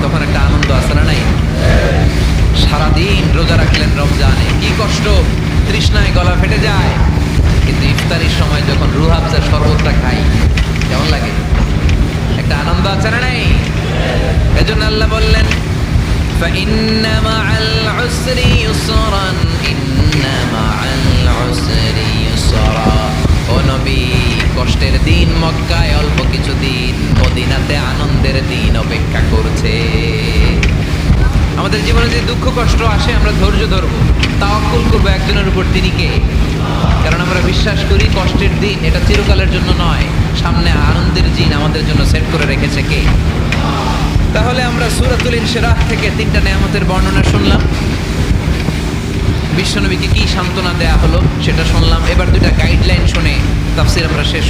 তখন একটা আনন্দ আছে না নাই? সারাদিন রোজা রাখলেন রমজানে, কি কষ্ট, তৃষ্ণায় গলা ফেটে যায়, কিন্তু ইফতারির সময় যখন রুহ আফজার শরবতটা খাই কেমন লাগে? একটা আনন্দ আছে না নাই? এজন্য আল্লাহ বললেন فإن مع العسر يسرا إن مع العسر يسرا ও নবী, কষ্টের দিন মক্কায় অল্প কিছু দিন, মদিনাতে আনন্দের দিন অপেক্ষা করছে। আমাদের জীবনে যে দুঃখ কষ্ট আসে আমরা ধৈর্য ধরবো, তাওয়াক্কুল করবো একজনের উপর, তিনি কে? কারণ আমরা বিশ্বাস করি কষ্টের দিন এটা চিরকালের জন্য নয়, সামনে আনন্দের দিন আমাদের জন্য সেট করে রেখেছে কে? তাহলে আমরা সূরাতুল ইনশিরাহ থেকে 3টা নেয়ামতের বর্ণনা শুনলাম, বিশ্বনবীকে কি সান্ত্বনা দেয়া হলো সেটা শুনলাম। এবার 2টা গাইডলাইন শুনে তাফসীর আমরা শেষ